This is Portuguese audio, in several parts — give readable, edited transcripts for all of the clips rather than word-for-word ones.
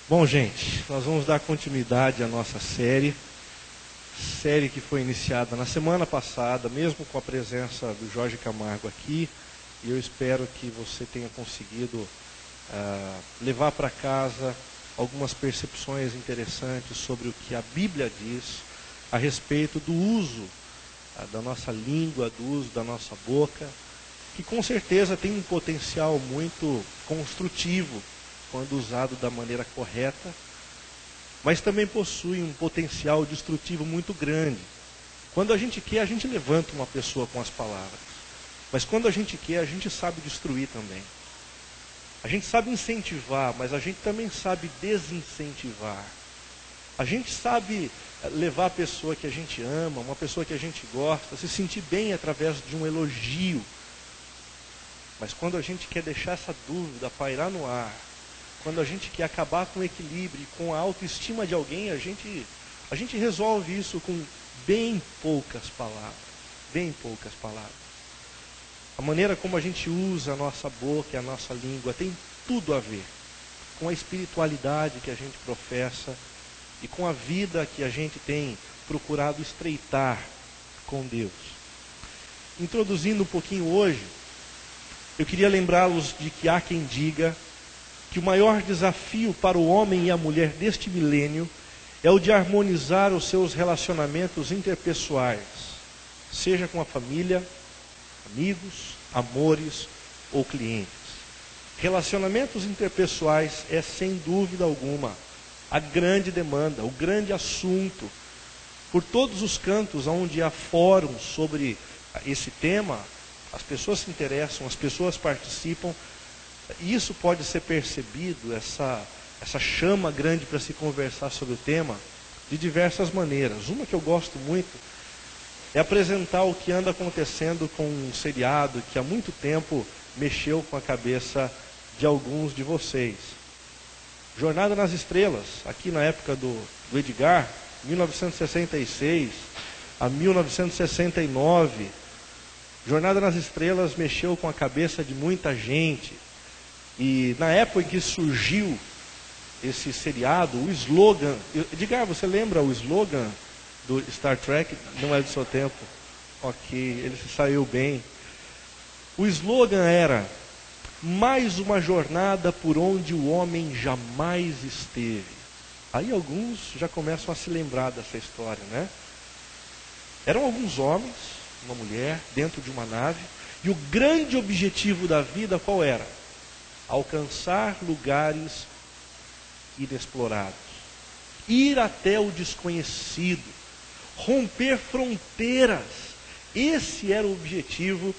Bom, gente, nós vamos dar continuidade à nossa série que foi iniciada na semana passada, mesmo com a presença do Jorge Camargo aqui, e eu espero que você tenha conseguido levar para casa algumas percepções interessantes sobre o que a Bíblia diz a respeito do uso da nossa língua, do uso da nossa boca, que com certeza tem um potencial muito construtivo quando usado da maneira correta, mas também possui um potencial destrutivo muito grande. Quando a gente quer, a gente levanta uma pessoa com as palavras, mas quando a gente quer, a gente sabe destruir também. A gente sabe incentivar, mas a gente também sabe desincentivar. A gente sabe levar a pessoa que a gente ama, uma pessoa que a gente gosta, a se sentir bem através de um elogio. Mas quando a gente quer deixar essa dúvida pairar no ar, quando a gente quer acabar com o equilíbrio e com a autoestima de alguém, a gente resolve isso com bem poucas palavras. Bem poucas palavras. A maneira como a gente usa a nossa boca e a nossa língua tem tudo a ver com a espiritualidade que a gente professa e com a vida que a gente tem procurado estreitar com Deus. Introduzindo um pouquinho hoje, eu queria lembrá-los de que há quem diga que o maior desafio para o homem e a mulher deste milênio é o de harmonizar os seus relacionamentos interpessoais, seja com a família, amigos, amores ou clientes. Relacionamentos interpessoais é, sem dúvida alguma, a grande demanda, o grande assunto. Por todos os cantos onde há fóruns sobre esse tema, as pessoas se interessam, as pessoas participam. E isso pode ser percebido, essa chama grande para se conversar sobre o tema, de diversas maneiras. Uma que eu gosto muito é apresentar o que anda acontecendo com um seriado que há muito tempo mexeu com a cabeça de alguns de vocês. Jornada nas Estrelas, aqui na época do Edgar, 1966 a 1969. Jornada nas Estrelas mexeu com a cabeça de muita gente. E na época em que surgiu esse seriado, o slogan... Edgar, você lembra o slogan do Star Trek? Não é do seu tempo? Ok, ele se saiu bem. O slogan era: mais uma jornada por onde o homem jamais esteve. Aí alguns já começam a se lembrar dessa história, né? Eram alguns homens, uma mulher, dentro de uma nave, e o grande objetivo da vida qual era? Alcançar lugares inexplorados, ir até o desconhecido, romper fronteiras. Esse era o objetivo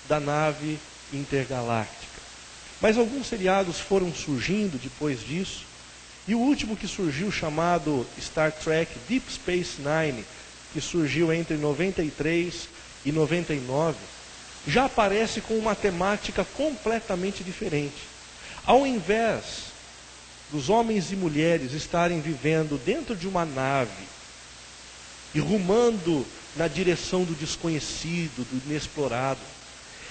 da nave intergaláctica. Mas alguns seriados foram surgindo depois disso, e o último que surgiu, chamado Star Trek Deep Space Nine, que surgiu entre 93 e 99, já aparece com uma temática completamente diferente. Ao invés dos homens e mulheres estarem vivendo dentro de uma nave e rumando na direção do desconhecido, do inexplorado,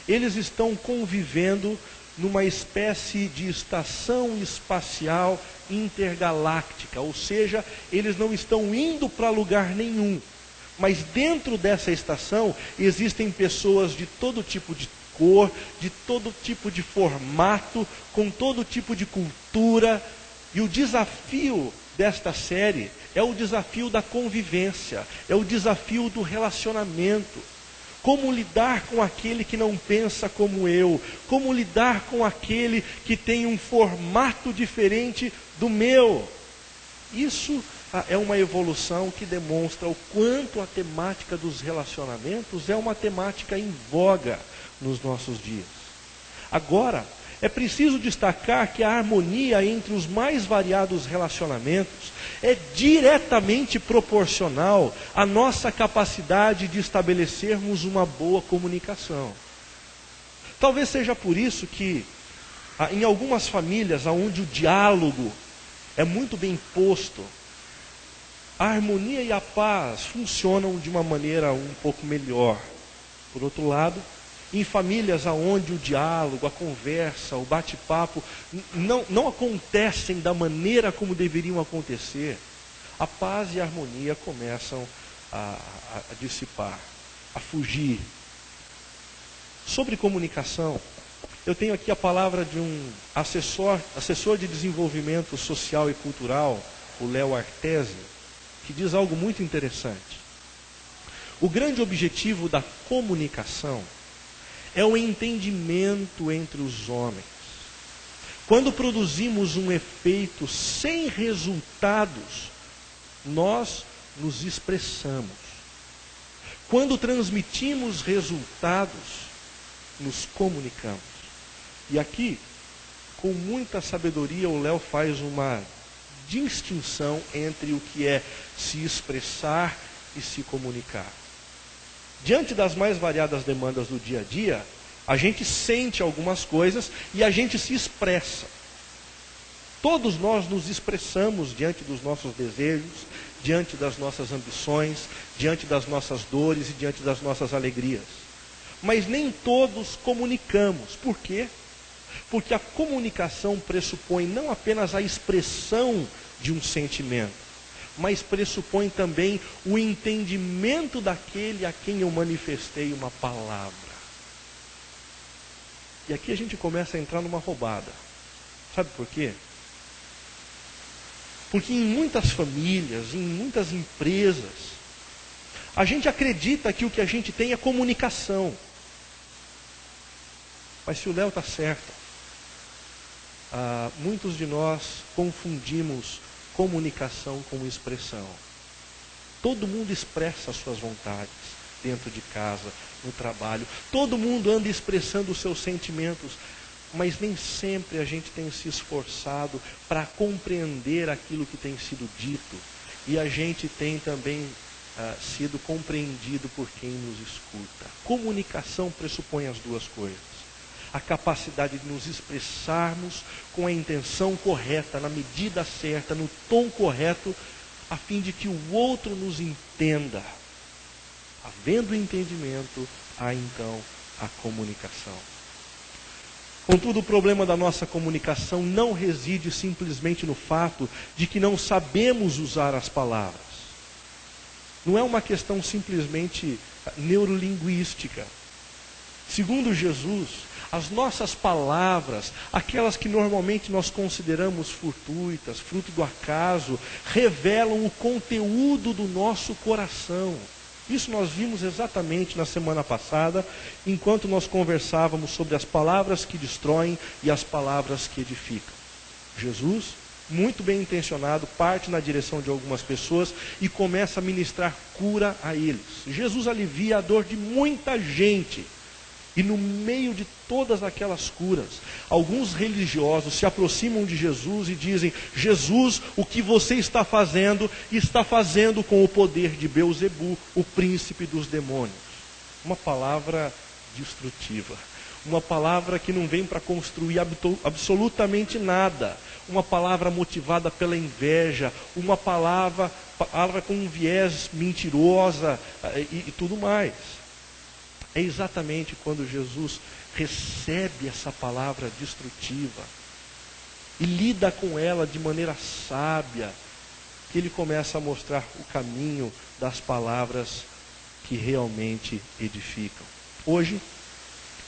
eles estão convivendo numa espécie de estação espacial intergaláctica, ou seja, eles não estão indo para lugar nenhum. Mas dentro dessa estação existem pessoas de todo tipo de cor, de todo tipo de formato, com todo tipo de cultura. E o desafio desta série é o desafio da convivência, é o desafio do relacionamento. Como lidar com aquele que não pensa como eu? Como lidar com aquele que tem um formato diferente do meu? Isso é uma evolução que demonstra o quanto a temática dos relacionamentos é uma temática em voga nos nossos dias. Agora, é preciso destacar que a harmonia entre os mais variados relacionamentos é diretamente proporcional à nossa capacidade de estabelecermos uma boa comunicação. Talvez seja por isso que, em algumas famílias onde o diálogo é muito bem posto, a harmonia e a paz funcionam de uma maneira um pouco melhor. Por outro lado, em famílias onde o diálogo, a conversa, o bate-papo não acontecem da maneira como deveriam acontecer, a paz e a harmonia começam a dissipar, a fugir. Sobre comunicação, eu tenho aqui a palavra de um assessor de desenvolvimento social e cultural, o Léo Artesi, que diz algo muito interessante. O grande objetivo da comunicação é o entendimento entre os homens. Quando produzimos um efeito sem resultados, nós nos expressamos. Quando transmitimos resultados, nos comunicamos. E aqui, com muita sabedoria, o Léo faz uma distinção entre o que é se expressar e se comunicar. Diante das mais variadas demandas do dia a dia, a gente sente algumas coisas e a gente se expressa. Todos nós nos expressamos diante dos nossos desejos, diante das nossas ambições, diante das nossas dores e diante das nossas alegrias. Mas nem todos comunicamos. Por quê? Porque a comunicação pressupõe não apenas a expressão de um sentimento, mas pressupõe também o entendimento daquele a quem eu manifestei uma palavra. E aqui a gente começa a entrar numa roubada. Sabe por quê? Porque em muitas famílias, em muitas empresas, a gente acredita que o que a gente tem é comunicação. Mas se o Léo está certo, muitos de nós confundimos comunicação com expressão. Todo mundo expressa as suas vontades dentro de casa, no trabalho. Todo mundo anda expressando os seus sentimentos, mas nem sempre a gente tem se esforçado para compreender aquilo que tem sido dito. E a gente tem também sido compreendido por quem nos escuta. Comunicação pressupõe as duas coisas. A capacidade de nos expressarmos com a intenção correta, na medida certa, no tom correto, a fim de que o outro nos entenda. Havendo entendimento, há então a comunicação. Contudo, o problema da nossa comunicação não reside simplesmente no fato de que não sabemos usar as palavras. Não é uma questão simplesmente neurolinguística. Segundo Jesus, as nossas palavras, aquelas que normalmente nós consideramos fortuitas, fruto do acaso, revelam o conteúdo do nosso coração. Isso nós vimos exatamente na semana passada, enquanto nós conversávamos sobre as palavras que destroem e as palavras que edificam. Jesus, muito bem intencionado, parte na direção de algumas pessoas e começa a ministrar cura a eles. Jesus alivia a dor de muita gente. E no meio de todas aquelas curas, alguns religiosos se aproximam de Jesus e dizem: Jesus, o que você está fazendo com o poder de Beelzebu, o príncipe dos demônios. Uma palavra destrutiva. Uma palavra que não vem para construir absolutamente nada. Uma palavra motivada pela inveja. Uma palavra com um viés mentirosa e tudo mais. É exatamente quando Jesus recebe essa palavra destrutiva e lida com ela de maneira sábia, que ele começa a mostrar o caminho das palavras que realmente edificam. Hoje,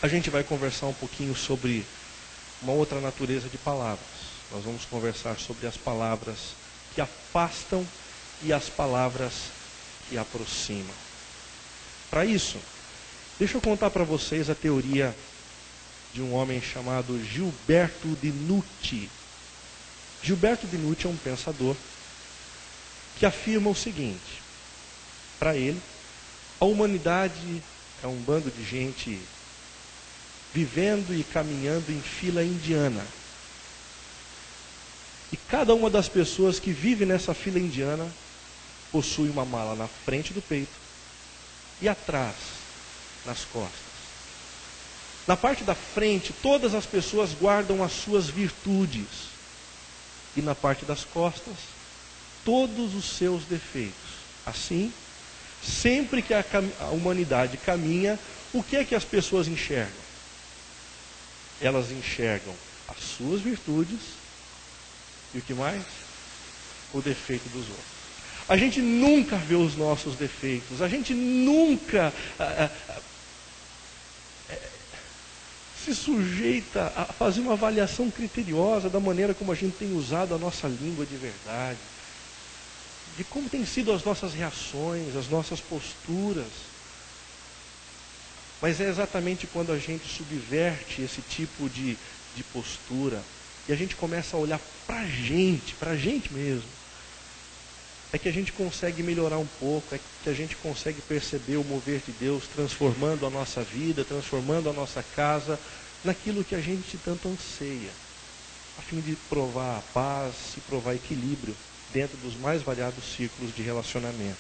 a gente vai conversar um pouquinho sobre uma outra natureza de palavras. Nós vamos conversar sobre as palavras que afastam e as palavras que aproximam. Para isso, deixa eu contar para vocês a teoria de um homem chamado Gilberto Dinucci. Gilberto Dinucci é um pensador que afirma o seguinte: para ele, a humanidade é um bando de gente vivendo e caminhando em fila indiana. E cada uma das pessoas que vive nessa fila indiana possui uma mala na frente do peito e atrás, nas costas. Na parte da frente, todas as pessoas guardam as suas virtudes. E na parte das costas, todos os seus defeitos. Assim, sempre que a humanidade caminha, O que é que as pessoas enxergam? Elas enxergam as suas virtudes e o que mais? O defeito dos outros. A gente nunca vê os nossos defeitos, a gente nunca se sujeita a fazer uma avaliação criteriosa da maneira como a gente tem usado a nossa língua de verdade, de como têm sido as nossas reações, as nossas posturas. Mas é exatamente quando a gente subverte esse tipo de postura e a gente começa a olhar para a gente mesmo, é que a gente consegue melhorar um pouco, é que a gente consegue perceber o mover de Deus transformando a nossa vida, transformando a nossa casa naquilo que a gente tanto anseia, a fim de provar a paz e provar equilíbrio dentro dos mais variados ciclos de relacionamento.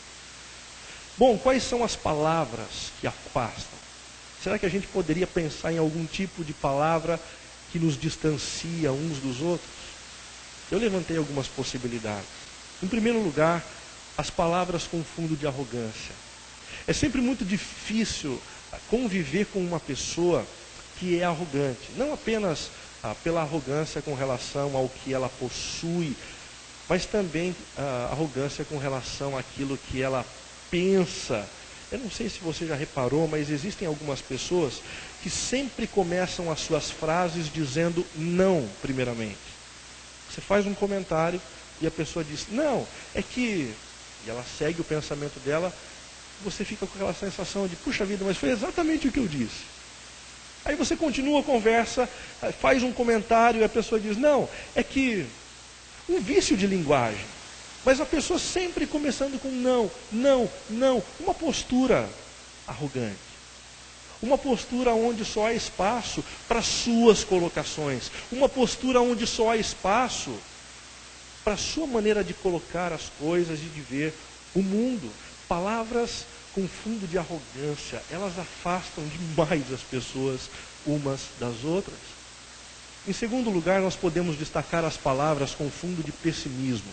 Bom, quais são as palavras que afastam? Será que a gente poderia pensar em algum tipo de palavra que nos distancia uns dos outros? Eu levantei algumas possibilidades. Em primeiro lugar, as palavras com fundo de arrogância. É sempre muito difícil conviver com uma pessoa que é arrogante. Não apenas pela arrogância com relação ao que ela possui, mas também a arrogância com relação àquilo que ela pensa. Eu não sei se você já reparou, mas existem algumas pessoas que sempre começam as suas frases dizendo não, primeiramente. Você faz um comentário e a pessoa diz, não, é que... E ela segue o pensamento dela, você fica com aquela sensação de, puxa vida, mas foi exatamente o que eu disse. Aí você continua a conversa, faz um comentário e a pessoa diz, não, é que... Um vício de linguagem. Mas a pessoa sempre começando com não, não, não. Uma postura arrogante. Uma postura onde só há espaço para suas colocações. Uma postura onde só há espaço para a sua maneira de colocar as coisas e de ver o mundo. Palavras com fundo de arrogância, elas afastam demais as pessoas umas das outras. Em segundo lugar, nós podemos destacar as palavras com fundo de pessimismo.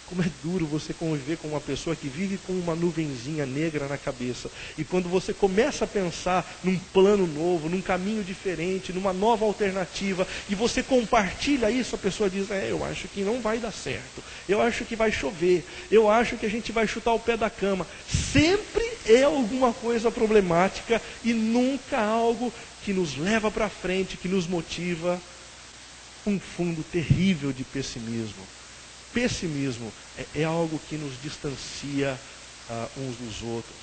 Como é duro você conviver com uma pessoa que vive com uma nuvenzinha negra na cabeça. E quando você começa a pensar num plano novo, num caminho diferente, numa nova alternativa, e você compartilha isso, a pessoa diz, eu acho que não vai dar certo. Eu acho que vai chover. Eu acho que a gente vai chutar o pé da cama. Sempre é alguma coisa problemática e nunca algo que nos leva para frente, que nos motiva. Um fundo terrível de pessimismo. Pessimismo é algo que nos distancia uns dos outros.